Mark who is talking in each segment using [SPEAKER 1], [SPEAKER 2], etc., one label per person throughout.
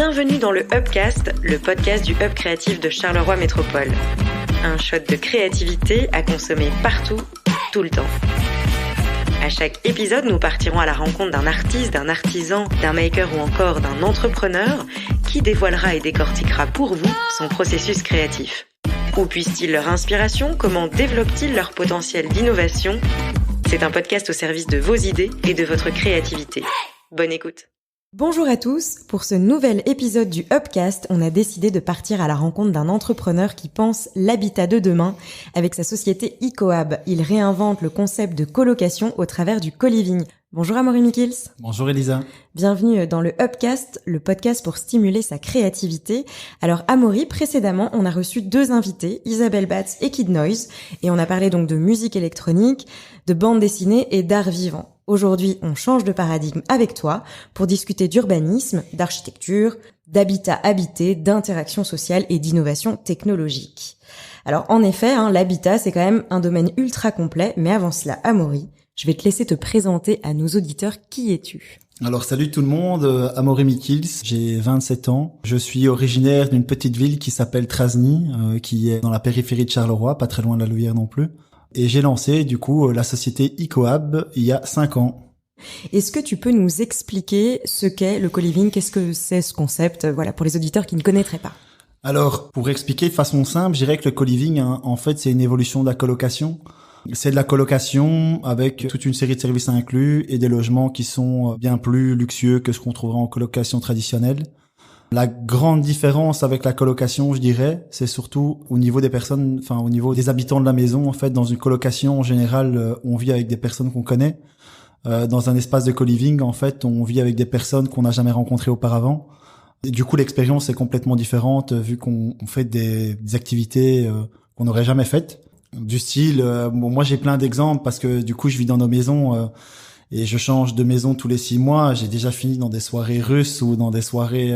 [SPEAKER 1] Bienvenue dans le Hubcast, le podcast du Hub créatif de Charleroi Métropole. Un shot de créativité à consommer partout, tout le temps. À chaque épisode, nous partirons à la rencontre d'un artiste, d'un artisan, d'un maker ou encore d'un entrepreneur qui dévoilera et décortiquera pour vous son processus créatif. Où puissent-ils leur inspiration? Comment développent-ils leur potentiel d'innovation? C'est un podcast au service de vos idées et de votre créativité. Bonne écoute.
[SPEAKER 2] Bonjour à tous, pour ce nouvel épisode du Hubcast, on a décidé de partir à la rencontre d'un entrepreneur qui pense l'habitat de demain avec sa société Ecohab. Il réinvente le concept de colocation au travers du co-living. Bonjour Amaury Michels.
[SPEAKER 3] Bonjour Elisa.
[SPEAKER 2] Bienvenue dans le Hubcast, le podcast pour stimuler sa créativité. Alors Amaury, précédemment, on a reçu deux invités, Isabelle Batz et Kid Noise, et on a parlé donc de musique électronique, de bande dessinée et d'art vivant. Aujourd'hui, on change de paradigme avec toi pour discuter d'urbanisme, d'architecture, d'habitat habité, d'interaction sociale et d'innovation technologique. Alors en effet, l'habitat, c'est quand même un domaine ultra complet, mais avant cela, Amaury, je vais te laisser te présenter à nos auditeurs. Qui es-tu ?
[SPEAKER 3] Alors salut tout le monde, Amaury Michels, j'ai 27 ans. Je suis originaire d'une petite ville qui s'appelle Trasny, qui est dans la périphérie de Charleroi, pas très loin de la Louvière non plus. Et j'ai lancé du coup la société Ecohab il y a 5 ans.
[SPEAKER 2] Est-ce que tu peux nous expliquer ce qu'est le co-living? Qu'est-ce que c'est ce concept, pour les auditeurs qui ne connaîtraient pas?
[SPEAKER 3] Alors pour expliquer de façon simple, je dirais que le co-living, en fait, c'est une évolution de la colocation. C'est de la colocation avec toute une série de services inclus et des logements qui sont bien plus luxueux que ce qu'on trouvera en colocation traditionnelle. La grande différence avec la colocation, je dirais, c'est surtout au niveau des personnes, au niveau des habitants de la maison. En fait, dans une colocation, en général, on vit avec des personnes qu'on connaît. Dans un espace de co-living, en fait, on vit avec des personnes qu'on n'a jamais rencontrées auparavant. Et du coup, l'expérience est complètement différente vu qu'on fait des activités qu'on n'aurait jamais faites. Du style, moi j'ai plein d'exemples parce que du coup, je vis dans nos maisons et je change de maison tous les 6 mois. J'ai déjà fini dans des soirées russes ou dans des soirées,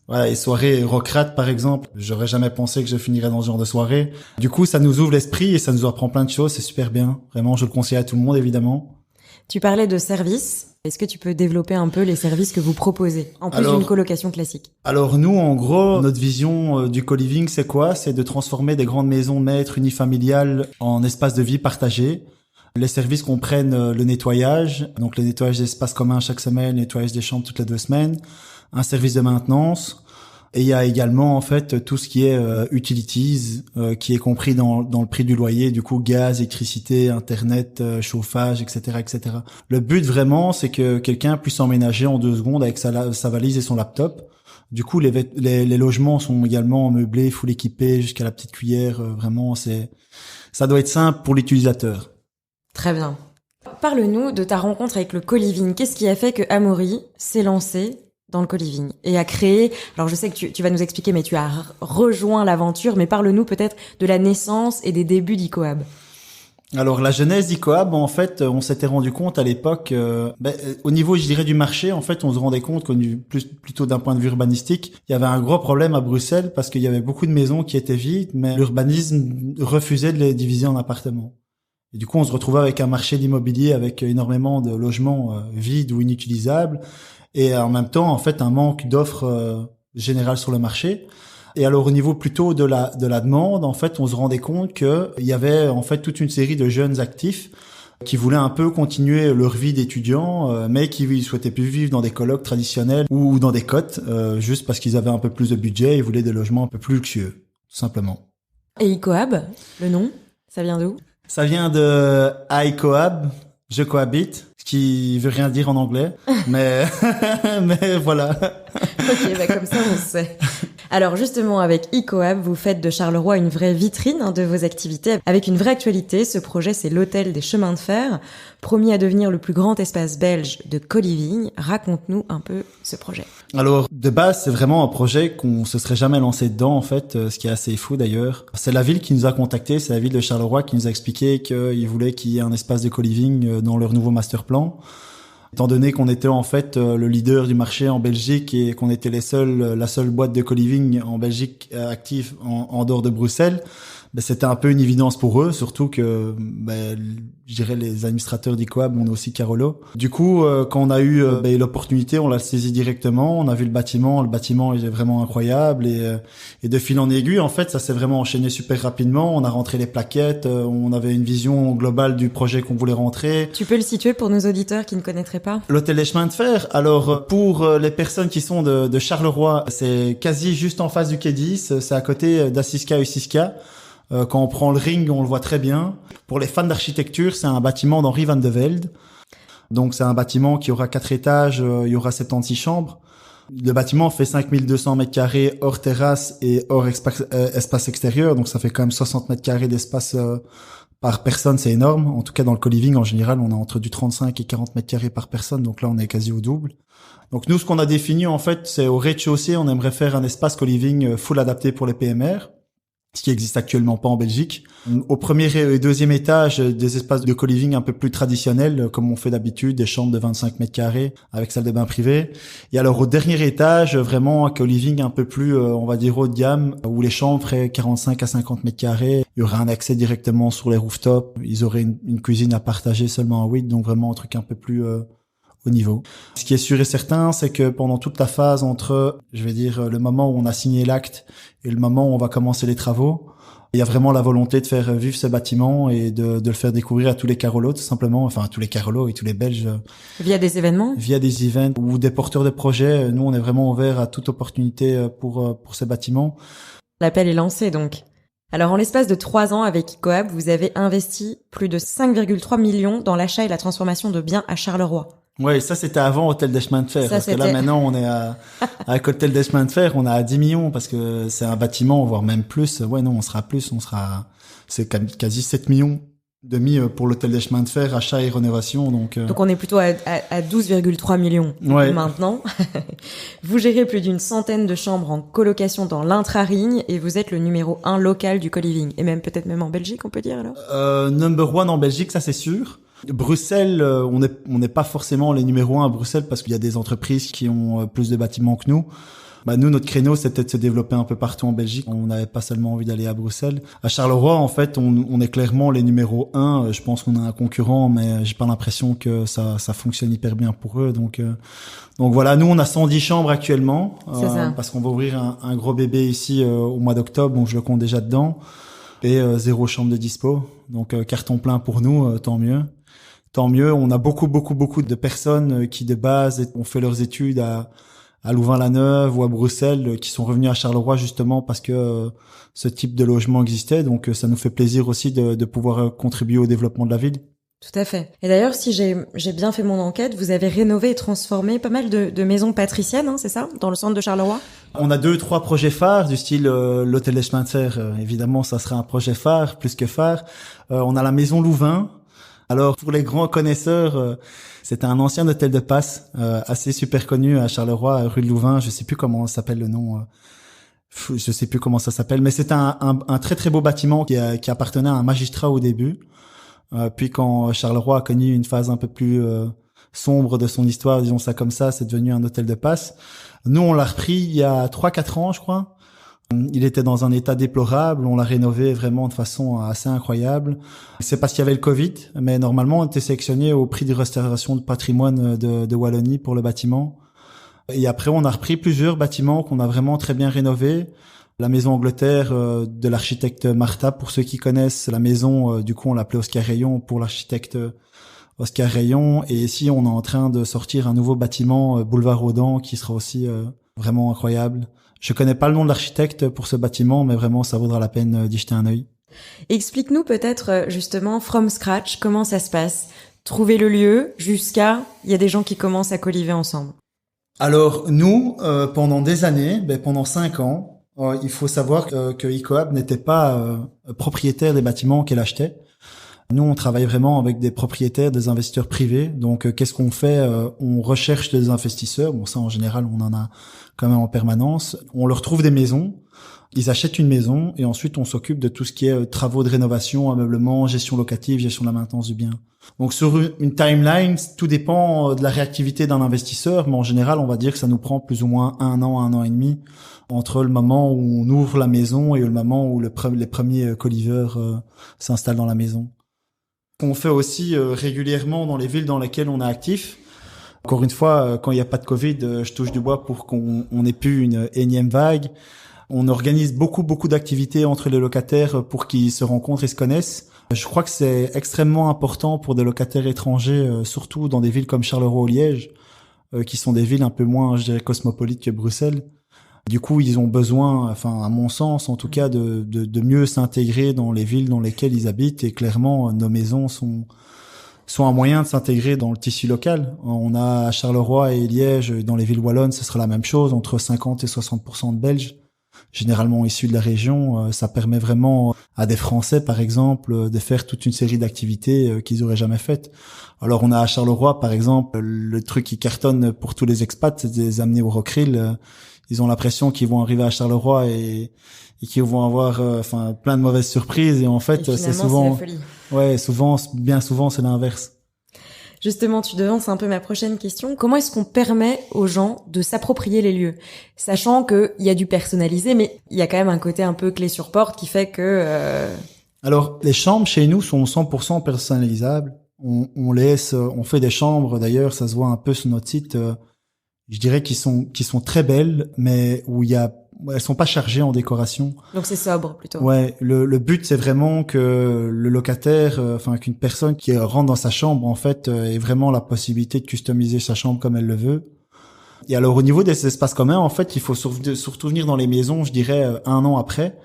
[SPEAKER 3] les soirées rockrat par exemple. J'aurais jamais pensé que je finirais dans ce genre de soirée. Du coup, ça nous ouvre l'esprit et ça nous apprend plein de choses. C'est super bien. Vraiment, je le conseille à tout le monde, évidemment.
[SPEAKER 2] Tu parlais de services. Est-ce que tu peux développer un peu les services que vous proposez, en plus d'une colocation classique? Alors
[SPEAKER 3] nous, en gros, notre vision du co-living, c'est quoi? C'est de transformer des grandes maisons maîtres unifamiliales en espaces de vie partagés. Les services comprennent le nettoyage, donc le nettoyage des espaces communs chaque semaine, le nettoyage des chambres toutes les 2 semaines, un service de maintenance, et il y a également en fait tout ce qui est utilities, qui est compris dans le prix du loyer, du coup gaz, électricité, internet, chauffage, etc., etc. Le but vraiment, c'est que quelqu'un puisse emménager en 2 secondes avec sa valise et son laptop. Du coup, les logements sont également meublés, full équipés jusqu'à la petite cuillère. Vraiment, ça doit être simple pour l'utilisateur.
[SPEAKER 2] Très bien. Parle-nous de ta rencontre avec le co-living. Qu'est-ce qui a fait que Amaury s'est lancé dans le co-living et a créé... Alors je sais que tu vas nous expliquer, mais tu as rejoint l'aventure, mais parle-nous peut-être de la naissance et des débuts d'Ecohab.
[SPEAKER 3] Alors la genèse d'Ecohab, en fait, on s'était rendu compte à l'époque, au niveau, je dirais, du marché, en fait, on se rendait compte plutôt d'un point de vue urbanistique, il y avait un gros problème à Bruxelles parce qu'il y avait beaucoup de maisons qui étaient vides, mais l'urbanisme refusait de les diviser en appartements. Et du coup, on se retrouvait avec un marché d'immobilier avec énormément de logements vides ou inutilisables, et en même temps, en fait, un manque d'offres générales sur le marché. Et alors, au niveau plutôt de la demande, en fait, on se rendait compte que il y avait en fait toute une série de jeunes actifs qui voulaient un peu continuer leur vie d'étudiants, mais qui souhaitaient plus vivre dans des colocs traditionnels ou dans des cotes, juste parce qu'ils avaient un peu plus de budget, ils voulaient des logements un peu plus luxueux, tout simplement.
[SPEAKER 2] Et Ecohab, le nom, ça vient d'où?
[SPEAKER 3] Ça vient de I cohab, je cohabite, ce qui veut rien dire en anglais, mais voilà.
[SPEAKER 2] Ok, comme ça on sait. Alors justement, avec Ecohab, vous faites de Charleroi une vraie vitrine de vos activités, avec une vraie actualité. Ce projet, c'est l'hôtel des chemins de fer, promis à devenir le plus grand espace belge de co-living. Raconte-nous un peu ce projet.
[SPEAKER 3] Alors, de base, c'est vraiment un projet qu'on se serait jamais lancé dedans, en fait, ce qui est assez fou d'ailleurs. C'est la ville qui nous a contactés, c'est la ville de Charleroi qui nous a expliqué qu'ils voulaient qu'il y ait un espace de co-living dans leur nouveau master plan. Étant donné qu'on était en fait le leader du marché en Belgique et qu'on était la seule boîte de co-living en Belgique active en dehors de Bruxelles, c'était un peu une évidence pour eux, surtout que je dirais les administrateurs d'Icoab, on est aussi Carolo. Du coup, quand on a eu l'opportunité, on l'a saisi directement, on a vu le bâtiment il est vraiment incroyable et de fil en aiguille, en fait, ça s'est vraiment enchaîné super rapidement. On a rentré les plaquettes, on avait une vision globale du projet qu'on voulait rentrer.
[SPEAKER 2] Tu peux le situer pour nos auditeurs qui ne connaîtraient pas?
[SPEAKER 3] L'hôtel des chemins de fer. Alors, pour les personnes qui sont de Charleroi, c'est quasi juste en face du quai 10, c'est à côté d'Assiska et Usiska. Quand on prend le ring, on le voit très bien. Pour les fans d'architecture, c'est un bâtiment d'Henri van de Velde. Donc c'est un bâtiment qui aura 4 étages, il y aura 76 chambres. Le bâtiment fait 5200 mètres carrés hors terrasse et hors espace extérieur. Donc ça fait quand même 60 mètres carrés d'espace par personne, c'est énorme. En tout cas dans le co-living, en général, on a entre du 35 et 40 mètres carrés par personne. Donc là, on est quasi au double. Donc nous, ce qu'on a défini, en fait, c'est au rez-de-chaussée, on aimerait faire un espace co-living full adapté pour les PMR. Ce qui existe actuellement pas en Belgique. Au premier et deuxième étage, des espaces de co-living un peu plus traditionnels, comme on fait d'habitude, des chambres de 25 mètres carrés avec salle de bain privée. Et alors au dernier étage, vraiment un co-living un peu plus, on va dire haut de gamme, où les chambres feraient 45 à 50 mètres carrés. Il y aurait un accès directement sur les rooftops. Ils auraient une cuisine à partager seulement en 8, donc vraiment un truc un peu plus au niveau. Ce qui est sûr et certain, c'est que pendant toute la phase entre, je vais dire, le moment où on a signé l'acte et le moment où on va commencer les travaux, il y a vraiment la volonté de faire vivre ce bâtiment et de le faire découvrir à tous les Carolos, tout simplement, enfin à tous les Carolos et tous les Belges.
[SPEAKER 2] Via des événements?
[SPEAKER 3] Via des events ou des porteurs de projets. Nous, on est vraiment ouvert à toute opportunité pour ces bâtiments.
[SPEAKER 2] L'appel est lancé, donc. Alors, en l'espace de 3 ans avec Icoab, vous avez investi plus de 5,3 millions dans l'achat et la transformation de biens à Charleroi.
[SPEAKER 3] Ouais, ça c'était avant Hôtel des Chemins de Fer. Parce que là maintenant on est avec Hôtel des Chemins de Fer, on a à 10 millions parce que c'est un bâtiment, voire même plus. Ouais, non, c'est quasi 7 millions demi pour l'Hôtel des Chemins de Fer, achat et rénovation. Donc
[SPEAKER 2] on est plutôt à 12,3 millions maintenant. Vous gérez plus d'une centaine de chambres en colocation dans l'intra-Rigne et vous êtes le numéro 1 local du co-living. Et peut-être même en Belgique, on peut dire alors?
[SPEAKER 3] Number 1 en Belgique, ça c'est sûr. Bruxelles, on n'est pas forcément les numéros 1 à Bruxelles parce qu'il y a des entreprises qui ont plus de bâtiments que nous. Nous, notre créneau, c'était de se développer un peu partout en Belgique. On n'avait pas seulement envie d'aller à Bruxelles. À Charleroi, en fait, on est clairement les numéros 1. Je pense qu'on a un concurrent, mais j'ai pas l'impression que ça fonctionne hyper bien pour eux. Donc voilà, nous, on a 110 chambres actuellement. Parce qu'on va ouvrir un gros bébé ici au mois d'octobre, donc je le compte déjà dedans. Et 0 chambre de dispo. Donc carton plein pour nous, tant mieux. Tant mieux, on a beaucoup de personnes qui de base ont fait leurs études à Louvain-la-Neuve ou à Bruxelles qui sont revenus à Charleroi justement parce que ce type de logement existait. Donc ça nous fait plaisir aussi de pouvoir contribuer au développement de la ville.
[SPEAKER 2] Tout à fait. Et d'ailleurs, si j'ai bien fait mon enquête, vous avez rénové et transformé pas mal de maisons patriciennes, c'est ça, dans le centre de Charleroi?
[SPEAKER 3] On a 2-3 projets phares du style l'hôtel des Chemins de Fer. Évidemment, ça sera un projet phare, plus que phare. On a la maison Louvain. Alors pour les grands connaisseurs, c'était un ancien hôtel de passe assez super connu à Charleroi, rue de Louvain. Je sais plus comment s'appelle le nom. Je sais plus comment ça s'appelle, mais c'est un très très beau bâtiment qui appartenait à un magistrat au début. Puis quand Charleroi a connu une phase un peu plus sombre de son histoire, disons ça comme ça, c'est devenu un hôtel de passe. Nous, on l'a repris il y a 3-4 ans, je crois. Il était dans un état déplorable, on l'a rénové vraiment de façon assez incroyable. C'est parce qu'il y avait le Covid, mais normalement on était sélectionné au prix de restauration de patrimoine de Wallonie pour le bâtiment. Et après on a repris plusieurs bâtiments qu'on a vraiment très bien rénovés. La maison Angleterre de l'architecte Martha, pour ceux qui connaissent la maison, du coup on l'appelait Oscar Rayon pour l'architecte Oscar Rayon. Et ici on est en train de sortir un nouveau bâtiment, boulevard Rodan, qui sera aussi vraiment incroyable. Je connais pas le nom de l'architecte pour ce bâtiment, mais vraiment, ça vaudra la peine d'y jeter un œil.
[SPEAKER 2] Explique-nous peut-être, justement, from scratch, comment ça se passe. Trouver le lieu jusqu'à, il y a des gens qui commencent à colliver ensemble.
[SPEAKER 3] Alors, nous, pendant des années, pendant 5 ans, il faut savoir que Icoab n'était pas propriétaire des bâtiments qu'elle achetait. Nous, on travaille vraiment avec des propriétaires, des investisseurs privés. Donc, qu'est-ce qu'on fait? On recherche des investisseurs. Bon, ça, en général, on en a quand même en permanence. On leur trouve des maisons. Ils achètent une maison et ensuite on s'occupe de tout ce qui est travaux de rénovation, ameublement, gestion locative, gestion de la maintenance du bien. Donc sur une timeline, tout dépend de la réactivité d'un investisseur, mais en général, on va dire que ça nous prend plus ou moins 1 an et demi entre le moment où on ouvre la maison et le moment où les premiers coliveurs s'installent dans la maison. On fait aussi régulièrement dans les villes dans lesquelles on est actif. Encore une fois, quand il n'y a pas de Covid, je touche du bois pour qu'on n'ait plus une énième vague. On organise beaucoup d'activités entre les locataires pour qu'ils se rencontrent et se connaissent. Je crois que c'est extrêmement important pour des locataires étrangers, surtout dans des villes comme Charleroi ou Liège, qui sont des villes un peu moins, je dirais, cosmopolites que Bruxelles. Du coup, ils ont besoin, enfin, à mon sens, en tout cas, de mieux s'intégrer dans les villes dans lesquelles ils habitent. Et clairement, nos maisons sont un moyen de s'intégrer dans le tissu local. On a à Charleroi et Liège, dans les villes wallonnes, ce sera la même chose, entre 50 et 60% de Belges, généralement issus de la région. Ça permet vraiment à des Français, par exemple, de faire toute une série d'activités qu'ils auraient jamais faites. Alors, on a à Charleroi, par exemple, le truc qui cartonne pour tous les expats, c'est de les amener au Rockrill. Ils ont l'impression qu'ils vont arriver à Charleroi et qu'ils vont avoir plein de mauvaises surprises, et en fait c'est souvent bien souvent c'est l'inverse.
[SPEAKER 2] Justement, tu devances un peu ma prochaine question. Comment est-ce qu'on permet aux gens de s'approprier les lieux, sachant que il y a du personnalisé, mais il y a quand même un côté un peu clé sur porte qui fait que
[SPEAKER 3] Alors, les chambres chez nous sont 100% personnalisables. On fait des chambres, d'ailleurs, ça se voit un peu sur notre site, je dirais qui sont très belles, mais où elles sont pas chargées en décoration.
[SPEAKER 2] Donc c'est sobre plutôt.
[SPEAKER 3] Ouais, le but c'est vraiment que le locataire, qu'une personne qui rentre dans sa chambre en fait ait vraiment la possibilité de customiser sa chambre comme elle le veut. Et alors au niveau des espaces communs, en fait, il faut surtout venir dans les maisons, je dirais 1 an après,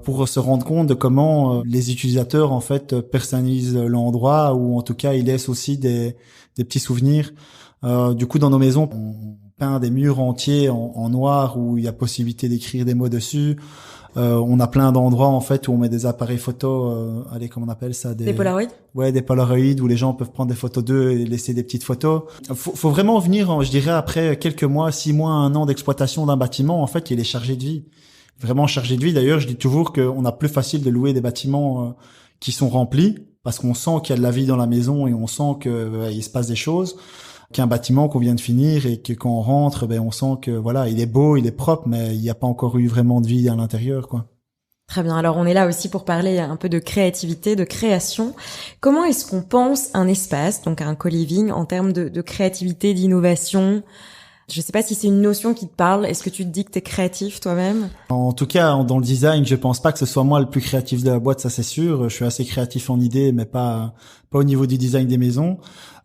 [SPEAKER 3] pour se rendre compte de comment les utilisateurs en fait personnalisent l'endroit, ou en tout cas ils laissent aussi des petits souvenirs. Du coup, dans nos maisons, on peint des murs entiers en noir où il y a possibilité d'écrire des mots dessus. On a plein d'endroits en fait où on met des appareils photo, comment on appelle ça,
[SPEAKER 2] des Polaroids.
[SPEAKER 3] Ouais, des Polaroids où les gens peuvent prendre des photos d'eux et laisser des petites photos. Faut vraiment venir, je dirais, après quelques mois, 6 mois, 1 an d'exploitation d'un bâtiment, en fait, il est chargé de vie. Vraiment chargé de vie. D'ailleurs, je dis toujours qu'on a plus facile de louer des bâtiments qui sont remplis, parce qu'on sent qu'il y a de la vie dans la maison et on sent que il se passe des choses, qu'un bâtiment qu'on vient de finir et que quand on rentre, on sent que voilà, il est beau, il est propre, mais il n'y a pas encore eu vraiment de vie à l'intérieur, quoi.
[SPEAKER 2] Très bien. Alors, on est là aussi pour parler un peu de créativité, de création. Comment est-ce qu'on pense un espace, donc un co-living, en termes de créativité, d'innovation? Je sais pas si c'est une notion qui te parle. Est-ce que tu te dis que t'es créatif toi-même?
[SPEAKER 3] En tout cas, dans le design, je pense pas que ce soit moi le plus créatif de la boîte, ça c'est sûr. Je suis assez créatif en idées, mais pas au niveau du design des maisons.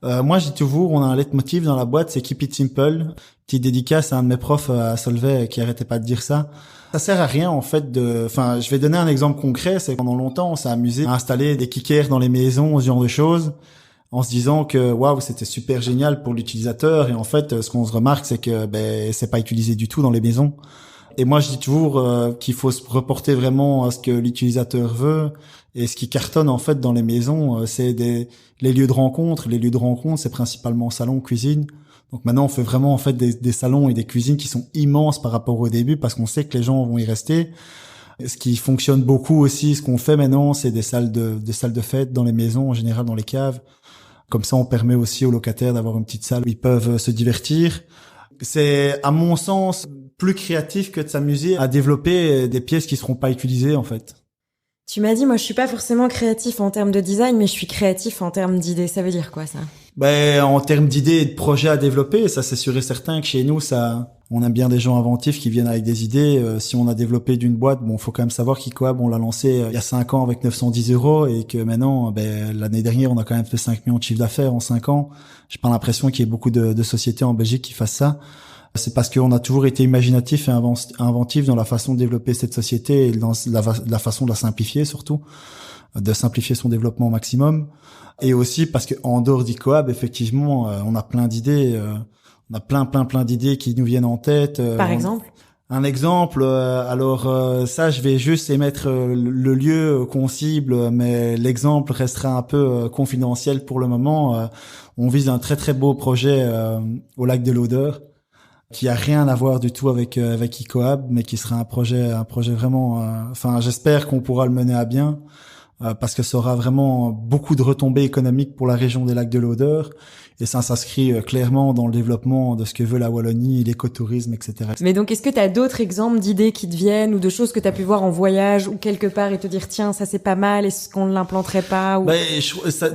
[SPEAKER 3] Moi, je dis toujours, on a un leitmotiv dans la boîte, c'est Keep it simple. Petite dédicace à un de mes profs à Solvay qui arrêtait pas de dire ça. Ça sert à rien, en fait, je vais donner un exemple concret. C'est que pendant longtemps, on s'est amusé à installer des kickers dans les maisons, ce genre de choses, en se disant que waouh, c'était super génial pour l'utilisateur. Et en fait, ce qu'on se remarque, c'est que c'est pas utilisé du tout dans les maisons. Et moi, je dis toujours qu'il faut se reporter vraiment à ce que l'utilisateur veut. Et ce qui cartonne en fait dans les maisons, c'est les lieux de rencontre. Les lieux de rencontre, c'est principalement salon, cuisine. Donc maintenant, on fait vraiment en fait des salons et des cuisines qui sont immenses par rapport au début, parce qu'on sait que les gens vont y rester. Ce qui fonctionne beaucoup aussi, ce qu'on fait maintenant, c'est des salles de fête dans les maisons, en général dans les caves. Comme ça, on permet aussi aux locataires d'avoir une petite salle où ils peuvent se divertir. C'est, à mon sens, plus créatif que de s'amuser à développer des pièces qui seront pas utilisées, en fait.
[SPEAKER 2] Tu m'as dit, moi, je suis pas forcément créatif en termes de design, mais je suis créatif en termes d'idées. Ça veut dire quoi, ça?
[SPEAKER 3] En termes d'idées et de projets à développer, ça, c'est sûr et certain que chez nous, on aime bien des gens inventifs qui viennent avec des idées. Si on a développé d'une boîte, faut quand même savoir qu'Ecoab, on l'a lancé il y a 5 ans avec 910 € et que maintenant, l'année dernière, on a quand même fait 5 millions de chiffre d'affaires en 5 ans. J'ai pas l'impression qu'il y ait beaucoup de sociétés en Belgique qui fassent ça. C'est parce qu'on a toujours été imaginatif et inventif dans la façon de développer cette société et dans la façon de la simplifier, surtout, de simplifier son développement au maximum. Et aussi parce que en dehors d'Ecoab, effectivement, on a plein d'idées, on a plein d'idées qui nous viennent en tête.
[SPEAKER 2] Par exemple?
[SPEAKER 3] Un exemple, ça, je vais juste émettre le lieu qu'on cible, mais l'exemple restera un peu confidentiel pour le moment. On vise un très très beau projet au lac de l'Odeur. qui a rien à voir du tout avec Ecohub, mais qui sera un projet vraiment. Enfin, j'espère qu'on pourra le mener à bien. Parce que ça aura vraiment beaucoup de retombées économiques pour la région des lacs de l'Odeur. Et ça s'inscrit clairement dans le développement de ce que veut la Wallonie, l'écotourisme, etc.
[SPEAKER 2] Mais donc, est-ce que tu as d'autres exemples d'idées qui te viennent ou de choses que tu as pu voir en voyage ou quelque part et te dire, tiens, ça c'est pas mal, est-ce qu'on ne l'implanterait pas ou...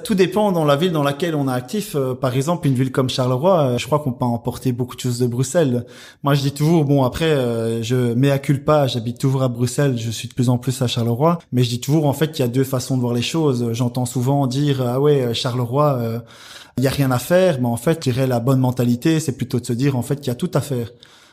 [SPEAKER 3] Tout dépend dans la ville dans laquelle on est actif. Par exemple, une ville comme Charleroi, je crois qu'on peut emporter beaucoup de choses de Bruxelles. Moi, je dis toujours, bon, après, je mea culpa, j'habite toujours à Bruxelles, je suis de plus en plus à Charleroi. Mais je dis toujours, en fait, qu'il y a deux façons de voir les choses. J'entends souvent dire, ah ouais, Charleroi... il y a rien à faire, mais en fait, je dirais la bonne mentalité, c'est plutôt de se dire en fait qu'il y a tout à faire.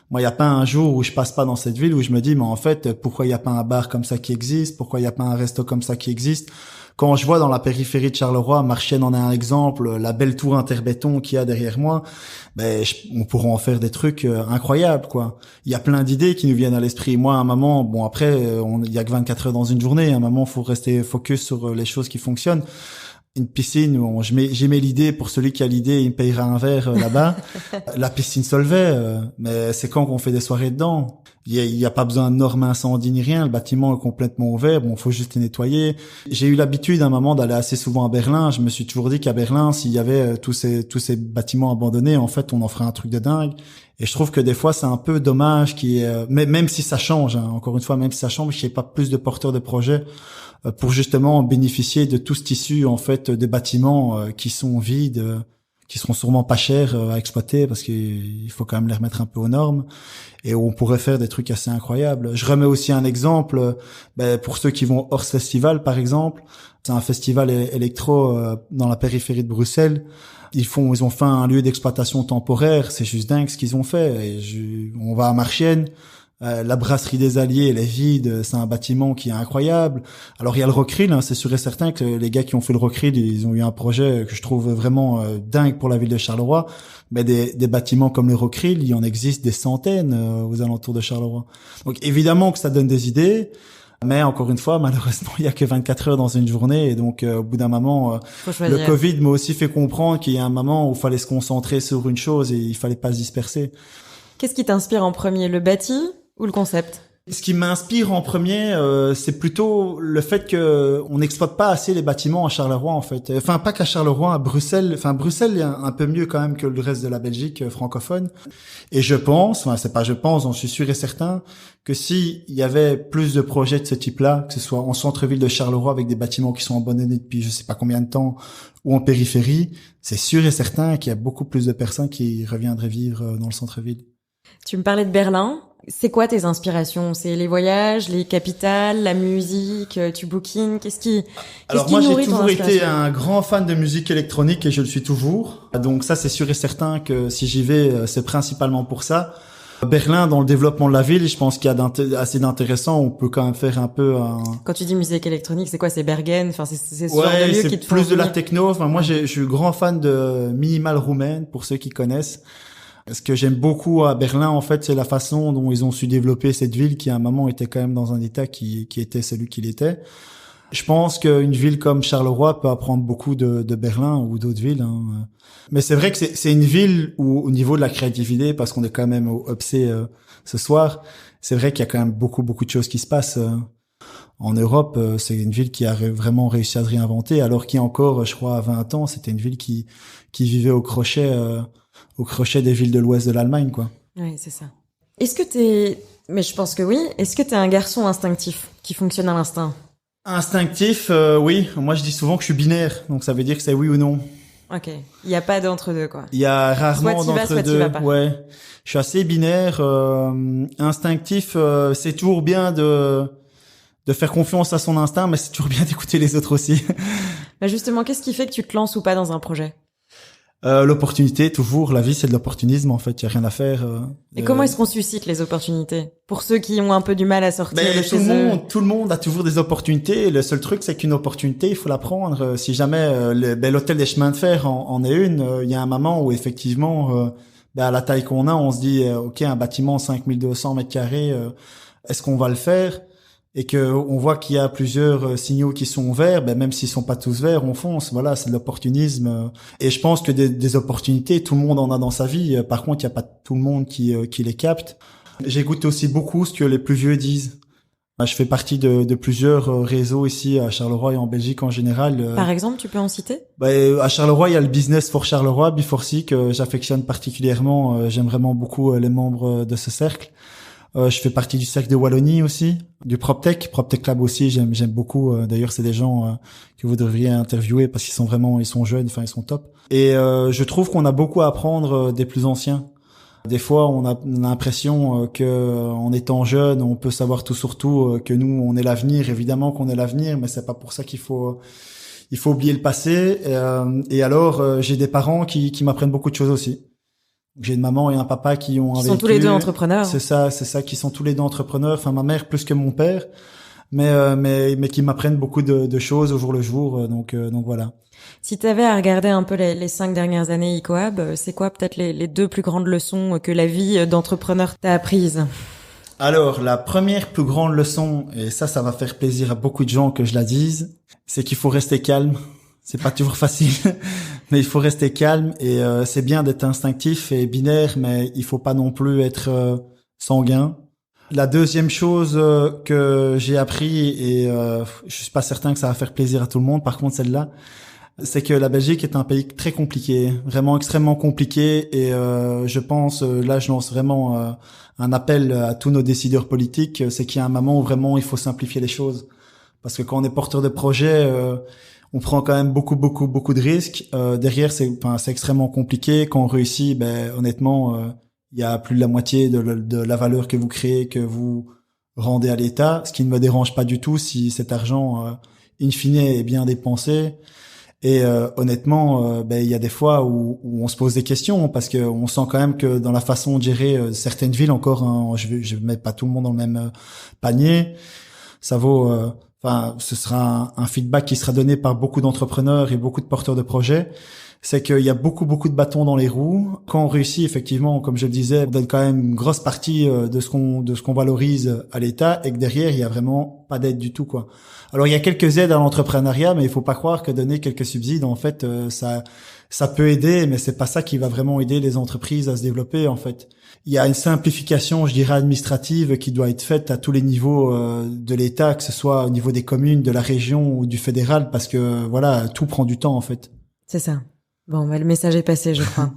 [SPEAKER 3] Moi, il y a pas un jour où je passe pas dans cette ville où je me dis mais en fait, pourquoi il y a pas un bar comme ça qui existe, pourquoi il y a pas un resto comme ça qui existe. Quand je vois dans la périphérie de Charleroi, Marchienne en est un exemple, la belle tour interbéton qu'il y a derrière moi, on pourra en faire des trucs incroyables quoi. Il y a plein d'idées qui nous viennent à l'esprit. Moi, à un moment, bon après, il y a que 24 heures dans une journée, à un moment, faut rester focus sur les choses qui fonctionnent. Une piscine où j'ai mis l'idée, pour celui qui a l'idée, il me payera un verre là-bas. La piscine Solvay, mais c'est quand qu'on fait des soirées dedans. Il y a pas besoin de normes incendie ni rien, le bâtiment est complètement ouvert, bon, faut juste les nettoyer. J'ai eu l'habitude à un moment d'aller assez souvent à Berlin, je me suis toujours dit qu'à Berlin, s'il y avait tous ces bâtiments abandonnés, en fait, on en ferait un truc de dingue. Et je trouve que des fois, c'est un peu dommage mais même si ça change, hein, encore une fois, même si ça change, qu'il n'y ait pas plus de porteurs de projets pour justement bénéficier de tout ce tissu en fait des bâtiments qui sont vides, qui seront sûrement pas chers à exploiter parce qu'il faut quand même les remettre un peu aux normes et où on pourrait faire des trucs assez incroyables. Je remets aussi un exemple pour ceux qui vont hors festival par exemple, c'est un festival électro dans la périphérie de Bruxelles. Ils ont fait un lieu d'exploitation temporaire, c'est juste dingue ce qu'ils ont fait. On va à Marchienne. La brasserie des Alliés, elle est vide, c'est un bâtiment qui est incroyable. Alors il y a le Rockrill, hein, c'est sûr et certain que les gars qui ont fait le Rockrill, ils ont eu un projet que je trouve vraiment dingue pour la ville de Charleroi. Mais des bâtiments comme le Rockrill, il en existe des centaines aux alentours de Charleroi. Donc évidemment que ça donne des idées, mais encore une fois, malheureusement, il y a que 24 heures dans une journée et donc au bout d'un moment, le Covid m'a aussi fait comprendre qu'il y a un moment où il fallait se concentrer sur une chose et il fallait pas se disperser.
[SPEAKER 2] Qu'est-ce qui t'inspire en premier, le bâti ou le concept?
[SPEAKER 3] Ce qui m'inspire en premier, c'est plutôt le fait que on n'exploite pas assez les bâtiments à Charleroi en fait. Enfin, pas qu'à Charleroi, à Bruxelles. Enfin, Bruxelles est un peu mieux quand même que le reste de la Belgique francophone. Et je pense, j'en suis sûr et certain, que si il y avait plus de projets de ce type-là, que ce soit en centre-ville de Charleroi avec des bâtiments qui sont abandonnés depuis je sais pas combien de temps, ou en périphérie, c'est sûr et certain qu'il y a beaucoup plus de personnes qui reviendraient vivre dans le centre-ville.
[SPEAKER 2] Tu me parlais de Berlin. C'est quoi tes inspirations? C'est les voyages, les capitales, la musique, tu bookines?
[SPEAKER 3] Alors moi j'ai toujours été un grand fan de musique électronique et je le suis toujours. Donc ça c'est sûr et certain que si j'y vais, c'est principalement pour ça. Berlin, dans le développement de la ville, je pense qu'il y a assez d'intéressant. On peut quand même faire un peu
[SPEAKER 2] Quand tu dis musique électronique, c'est quoi? C'est Bergen? Enfin, c'est ce genre de lieu qui te font
[SPEAKER 3] plus de la techno. Enfin, moi, je suis grand fan de Minimal Roumaine, pour ceux qui connaissent. Ce que j'aime beaucoup à Berlin, en fait, c'est la façon dont ils ont su développer cette ville qui, à un moment, était quand même dans un état qui était celui qu'il était. Je pense qu'une ville comme Charleroi peut apprendre beaucoup de Berlin ou d'autres villes. Hein. Mais c'est vrai que c'est une ville où, au niveau de la créativité, parce qu'on est quand même au UPC ce soir, c'est vrai qu'il y a quand même beaucoup de choses qui se passent. En Europe, c'est une ville qui a vraiment réussi à se réinventer, alors qu'il y a encore, je crois, à 20 ans, c'était une ville qui vivait au crochet des villes de l'ouest de l'Allemagne, quoi.
[SPEAKER 2] Oui, c'est ça. Mais je pense que oui. Est-ce que t'es un garçon instinctif qui fonctionne à l'instinct?
[SPEAKER 3] Instinctif, oui. Moi, je dis souvent que je suis binaire, donc ça veut dire que c'est oui ou non.
[SPEAKER 2] Ok. Il y a pas d'entre-deux, quoi.
[SPEAKER 3] Il y a rarement d'entre-deux.
[SPEAKER 2] Vas pas.
[SPEAKER 3] Ouais. Je suis assez binaire. Instinctif, c'est toujours bien de faire confiance à son instinct, mais c'est toujours bien d'écouter les autres aussi.
[SPEAKER 2] Bah justement, qu'est-ce qui fait que tu te lances ou pas dans un projet?
[SPEAKER 3] L'opportunité, toujours. La vie, c'est de l'opportunisme, en fait. Il y a rien à faire.
[SPEAKER 2] Et comment est-ce qu'on suscite les opportunités? Pour ceux qui ont un peu du mal à sortir de chez eux.
[SPEAKER 3] Tout le monde a toujours des opportunités. Le seul truc, c'est qu'une opportunité, il faut la prendre. Si jamais l'hôtel des chemins de fer en est une, il y a un moment où effectivement, à la taille qu'on a, on se dit, ok, un bâtiment 5200 mètres carrés, est-ce qu'on va le faire? et que on voit qu'il y a plusieurs signaux qui sont verts, même s'ils sont pas tous verts, on fonce. Voilà, c'est de l'opportunisme. Et je pense que des opportunités, tout le monde en a dans sa vie. Par contre, il y a pas tout le monde qui les capte. J'écoute aussi beaucoup ce que les plus vieux disent. Je fais partie de plusieurs réseaux ici à Charleroi et en Belgique en général.
[SPEAKER 2] Par exemple, tu peux en citer?
[SPEAKER 3] À Charleroi, il y a le Business for Charleroi, B4C, que j'affectionne particulièrement. J'aime vraiment beaucoup les membres de ce cercle. Je fais partie du cercle de Wallonie aussi, du PropTech Club aussi. J'aime beaucoup. D'ailleurs, c'est des gens que vous devriez interviewer parce qu'ils sont jeunes, enfin ils sont top. Et je trouve qu'on a beaucoup à apprendre des plus anciens. Des fois, on a l'impression que en étant jeune, on peut savoir tout sur tout, que nous, on est l'avenir. Évidemment qu'on est l'avenir, mais c'est pas pour ça qu'il faut oublier le passé. Et alors, j'ai des parents qui m'apprennent beaucoup de choses aussi. J'ai une maman et un papa qui
[SPEAKER 2] sont tous les deux entrepreneurs.
[SPEAKER 3] C'est ça, qui sont tous les deux entrepreneurs. Enfin, ma mère plus que mon père, mais qui m'apprennent beaucoup de choses au jour le jour. Donc voilà.
[SPEAKER 2] Si tu avais à regarder un peu les 5 dernières années ICOAB, c'est quoi peut-être les 2 plus grandes leçons que la vie d'entrepreneur t'a apprises?
[SPEAKER 3] Alors, la première plus grande leçon, et ça va faire plaisir à beaucoup de gens que je la dise, c'est qu'il faut rester calme. C'est pas toujours facile, mais il faut rester calme et c'est bien d'être instinctif et binaire, mais il faut pas non plus être sanguin. La deuxième chose que j'ai appris, et je suis pas certain que ça va faire plaisir à tout le monde, par contre celle-là, c'est que la Belgique est un pays très compliqué, vraiment extrêmement compliqué, et je pense, là je lance vraiment un appel à tous nos décideurs politiques, c'est qu'il y a un moment où vraiment il faut simplifier les choses, parce que quand on est porteur de projet, on prend quand même beaucoup de risques. Derrière, c'est extrêmement compliqué. Quand on réussit, honnêtement, il y a plus de la moitié de la valeur que vous créez, que vous rendez à l'État, ce qui ne me dérange pas du tout si cet argent, in fine, est bien dépensé. Et honnêtement, il y a des fois où on se pose des questions parce que on sent quand même que dans la façon de gérer certaines villes encore, je mets pas tout le monde dans le même panier. Ça vaut, ce sera un feedback qui sera donné par beaucoup d'entrepreneurs et beaucoup de porteurs de projets. C'est qu'il y a beaucoup de bâtons dans les roues. Quand on réussit, effectivement, comme je le disais, on donne quand même une grosse partie de ce qu'on valorise à l'État, et que derrière, il y a vraiment pas d'aide du tout, quoi. Alors, il y a quelques aides à l'entrepreneuriat, mais il faut pas croire que donner quelques subsides, en fait, ça peut aider, mais c'est pas ça qui va vraiment aider les entreprises à se développer, en fait. Il y a une simplification, je dirais, administrative qui doit être faite à tous les niveaux de l'État, que ce soit au niveau des communes, de la région ou du fédéral, parce que, voilà, tout prend du temps, en fait.
[SPEAKER 2] C'est ça. Bon, le message est passé, je crois.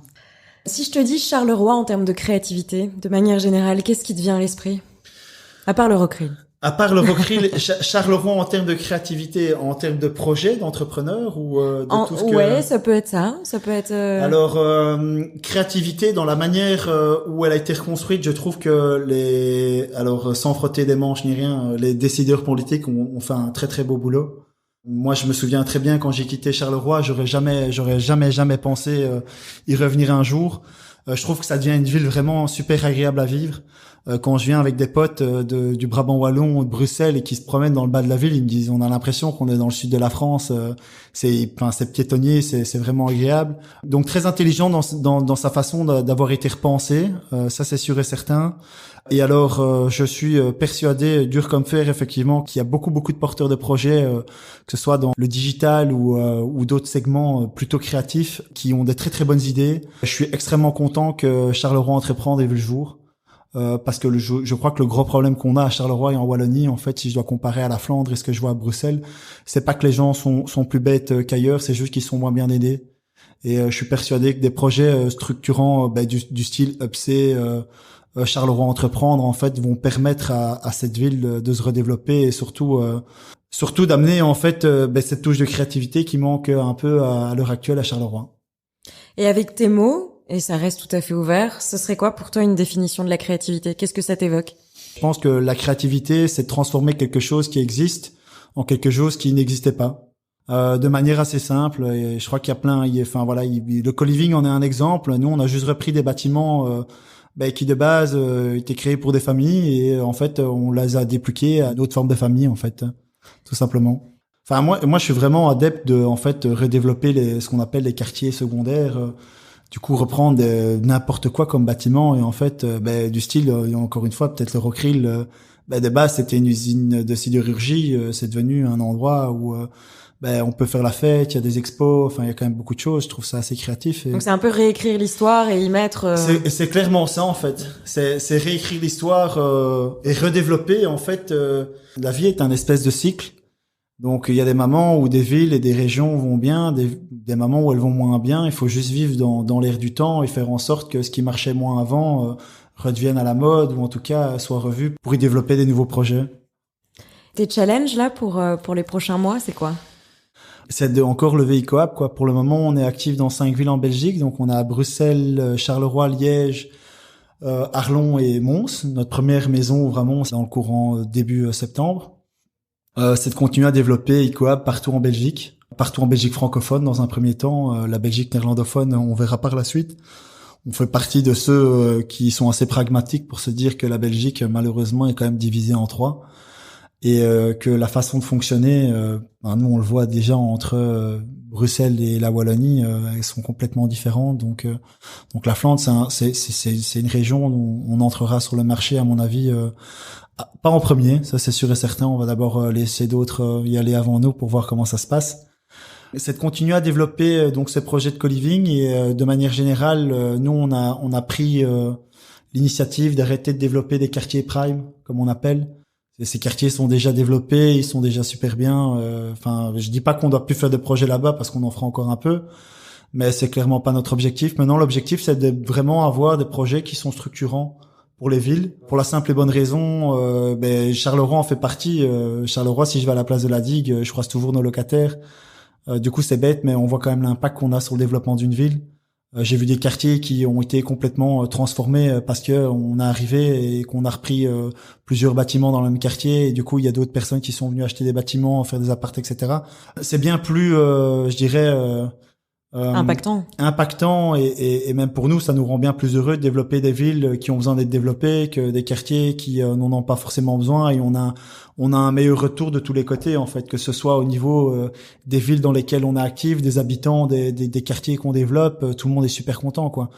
[SPEAKER 2] Si je te dis Charleroi en termes de créativité, de manière générale, qu'est-ce qui te vient à l'esprit? À part le Rockrill.
[SPEAKER 3] À part le Rockrill, Charleroi en termes de créativité, en termes de projet, d'entrepreneur ou de tout ce que...
[SPEAKER 2] Ouais, ça peut être ça. Ça peut être...
[SPEAKER 3] Alors, créativité dans la manière où elle a été reconstruite, je trouve que sans frotter des manches ni rien, les décideurs politiques ont fait un très beau boulot. Moi, je me souviens très bien quand j'ai quitté Charleroi, j'aurais jamais pensé y revenir un jour. Je trouve que ça devient une ville vraiment super agréable à vivre. Quand je viens avec des potes du Brabant wallon ou de Bruxelles et qui se promènent dans le bas de la ville, ils me disent on a l'impression qu'on est dans le sud de la France. C'est piétonnier, c'est vraiment agréable. Donc très intelligent dans sa façon d'avoir été repensé. Ça c'est sûr et certain. Et alors, je suis persuadé, dur comme fer, effectivement, qu'il y a beaucoup de porteurs de projets, que ce soit dans le digital ou d'autres segments plutôt créatifs, qui ont des très bonnes idées. Je suis extrêmement content que Charleroi Entreprendre ait vu le jour, parce que je crois que le gros problème qu'on a à Charleroi et en Wallonie, en fait, si je dois comparer à la Flandre et ce que je vois à Bruxelles, c'est pas que les gens sont plus bêtes qu'ailleurs, c'est juste qu'ils sont moins bien aidés. Et je suis persuadé que des projets structurants du style UPC, Charleroi Entreprendre, en fait, vont permettre à cette ville de se redévelopper et surtout d'amener, en fait, cette touche de créativité qui manque un peu à l'heure actuelle à Charleroi.
[SPEAKER 2] Et avec tes mots, et ça reste tout à fait ouvert, ce serait quoi pour toi une définition de la créativité? Qu'est-ce que ça t'évoque?
[SPEAKER 3] Je pense que la créativité, c'est de transformer quelque chose qui existe en quelque chose qui n'existait pas. De manière assez simple, et je crois qu'il y a le co-living en est un exemple. Nous, on a juste repris des bâtiments qui de base étaient créés pour des familles et en fait on les a dépluqués à d'autres formes de familles, en fait, tout simplement. Enfin moi je suis vraiment adepte de en fait redévelopper ce qu'on appelle les quartiers secondaires. du coup reprendre n'importe quoi comme bâtiment et en fait du style encore une fois peut-être le Rockrill de base c'était une usine de sidérurgie, c'est devenu un endroit où on peut faire la fête, il y a des expos, enfin il y a quand même beaucoup de choses, je trouve ça assez créatif.
[SPEAKER 2] Donc c'est un peu réécrire l'histoire et y mettre...
[SPEAKER 3] C'est clairement ça en fait, c'est réécrire l'histoire et redévelopper en fait, la vie est un espèce de cycle, donc il y a des moments où des villes et des régions vont bien, des moments où elles vont moins bien, il faut juste vivre dans l'air du temps et faire en sorte que ce qui marchait moins avant redevienne à la mode ou en tout cas soit revu pour y développer des nouveaux projets.
[SPEAKER 2] Tes challenges là pour les prochains mois, c'est quoi ?
[SPEAKER 3] C'est de encore lever ICOAP, quoi. Pour le moment, on est actif dans 5 villes en Belgique. Donc, on a Bruxelles, Charleroi, Liège, Arlon et Mons. Notre première maison, vraiment, c'est dans le courant début septembre. C'est de continuer à développer ICOAP partout en Belgique francophone dans un premier temps. La Belgique néerlandophone, on verra par la suite. On fait partie de ceux qui sont assez pragmatiques pour se dire que la Belgique, malheureusement, est quand même divisée en 3. Et que la façon de fonctionner, nous on le voit déjà entre Bruxelles et la Wallonie, elles sont complètement différentes. Donc la Flandre, c'est une région où on entrera sur le marché, à mon avis, pas en premier, ça c'est sûr et certain. On va d'abord laisser d'autres y aller avant nous pour voir comment ça se passe. C'est de continuer à développer donc ce projet de co-living et de manière générale, nous on a pris l'initiative d'arrêter de développer des quartiers prime, comme on appelle. Ces quartiers sont déjà développés, ils sont déjà super bien. Je dis pas qu'on doit plus faire de projets là-bas parce qu'on en fera encore un peu, mais c'est clairement pas notre objectif. Maintenant, l'objectif, c'est de vraiment avoir des projets qui sont structurants pour les villes. Pour la simple et bonne raison, Charleroi en fait partie. Charleroi, si je vais à la place de la Digue, je croise toujours nos locataires. Du coup, c'est bête, mais on voit quand même l'impact qu'on a sur le développement d'une ville. J'ai vu des quartiers qui ont été complètement transformés parce que on est arrivé et qu'on a repris plusieurs bâtiments dans le même quartier et du coup il y a d'autres personnes qui sont venues acheter des bâtiments, faire des appartements, etc. C'est bien plus, je dirais, impactant et même pour nous ça nous rend bien plus heureux de développer des villes qui ont besoin d'être développées que des quartiers qui n'en ont pas forcément besoin et on a un meilleur retour de tous les côtés en fait, que ce soit au niveau des villes dans lesquelles on est actif, des habitants, des quartiers qu'on développe, tout le monde est super content quoi.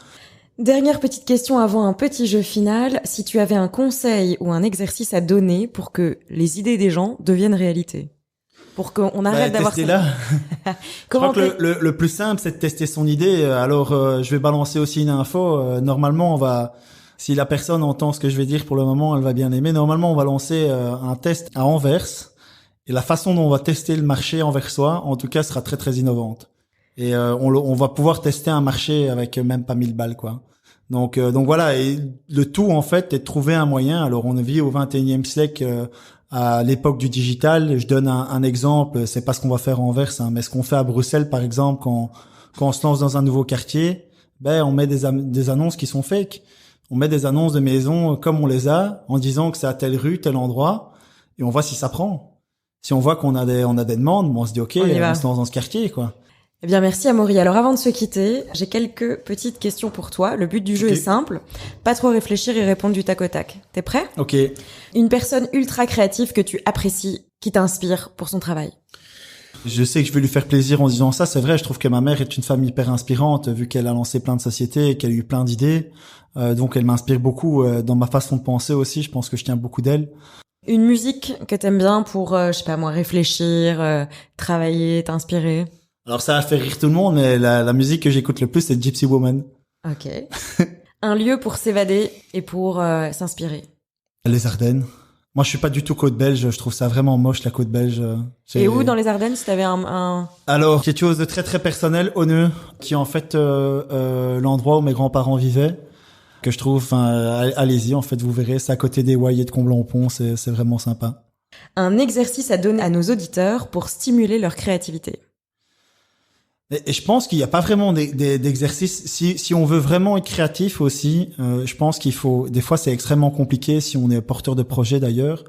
[SPEAKER 2] Dernière petite question avant un petit jeu final, si tu avais un conseil ou un exercice à donner pour que les idées des gens deviennent réalité, pour qu'on arrête d'avoir ça.
[SPEAKER 3] Là. Je crois que le plus simple c'est de tester son idée. Alors je vais balancer aussi une info. Normalement si la personne entend ce que je vais dire pour le moment, elle va bien aimer. Normalement, on va lancer un test à Anvers. Et la façon dont on va tester le marché anversois, en tout cas, sera très, très innovante. Et on va pouvoir tester un marché avec même pas 1000 balles, quoi. Donc voilà. Et le tout, en fait, est de trouver un moyen. Alors, on vit au 21e siècle, à l'époque du digital. Je donne un exemple. C'est pas ce qu'on va faire à Anvers, hein, mais ce qu'on fait à Bruxelles, par exemple, quand on se lance dans un nouveau quartier, on met des annonces qui sont fake. On met des annonces de maisons comme on les a, en disant que c'est à telle rue, tel endroit, et on voit si ça prend. Si on voit qu'on a des demandes, on se dit ok, on se lance dans ce quartier, quoi.
[SPEAKER 2] Eh bien, merci Amaury. Alors, avant de se quitter, j'ai quelques petites questions pour toi. Le but du jeu est simple. Pas trop réfléchir et répondre du tac au tac. T'es prêt ?
[SPEAKER 3] Ok.
[SPEAKER 2] Une personne ultra créative que tu apprécies, qui t'inspire pour son travail.
[SPEAKER 3] Je sais que je vais lui faire plaisir en disant ça. C'est vrai, je trouve que ma mère est une femme hyper inspirante, vu qu'elle a lancé plein de sociétés et qu'elle a eu plein d'idées. Donc, elle m'inspire beaucoup dans ma façon de penser aussi. Je pense que je tiens beaucoup d'elle.
[SPEAKER 2] Une musique que t'aimes bien pour, je sais pas moi, réfléchir, travailler, t'inspirer.
[SPEAKER 3] Alors, ça va faire rire tout le monde, mais la musique que j'écoute le plus, c'est Gypsy Woman.
[SPEAKER 2] Ok. Un lieu pour s'évader et pour s'inspirer.
[SPEAKER 3] Les Ardennes. Moi, je suis pas du tout côte belge. Je trouve ça vraiment moche, la côte belge.
[SPEAKER 2] Et où dans les Ardennes, si t'avais un...
[SPEAKER 3] Alors, quelque chose de très très personnel, Honneux, qui est en fait l'endroit où mes grands-parents vivaient, que je trouve. Allez-y, en fait, vous verrez, c'est à côté des Wayers de Comblain-au-Pont, c'est vraiment sympa.
[SPEAKER 2] Un exercice à donner à nos auditeurs pour stimuler leur créativité.
[SPEAKER 3] Et je pense qu'il n'y a pas vraiment d'exercice. Si on veut vraiment être créatif aussi, je pense qu'il faut. Des fois, c'est extrêmement compliqué si on est porteur de projet d'ailleurs.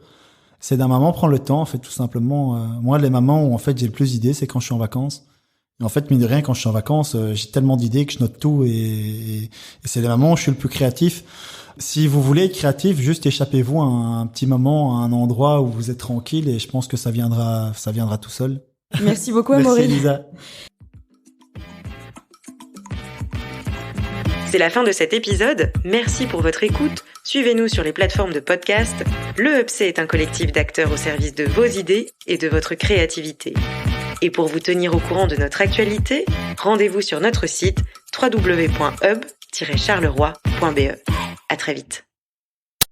[SPEAKER 3] C'est d'un moment prendre le temps, en fait, tout simplement. Moi, les moments où en fait j'ai le plus d'idées, c'est quand je suis en vacances. Et en fait, mine de rien, quand je suis en vacances, j'ai tellement d'idées que je note tout et c'est les moments où je suis le plus créatif. Si vous voulez être créatif, juste échappez-vous à un petit moment, à un endroit où vous êtes tranquille et je pense que ça viendra tout seul.
[SPEAKER 2] Merci beaucoup, Amaury.
[SPEAKER 3] Merci, Elisa.
[SPEAKER 1] C'est la fin de cet épisode. Merci pour votre écoute. Suivez-nous sur les plateformes de podcast. Le UPC est un collectif d'acteurs au service de vos idées et de votre créativité. Et pour vous tenir au courant de notre actualité, rendez-vous sur notre site www.hub-charleroi.be. À très vite.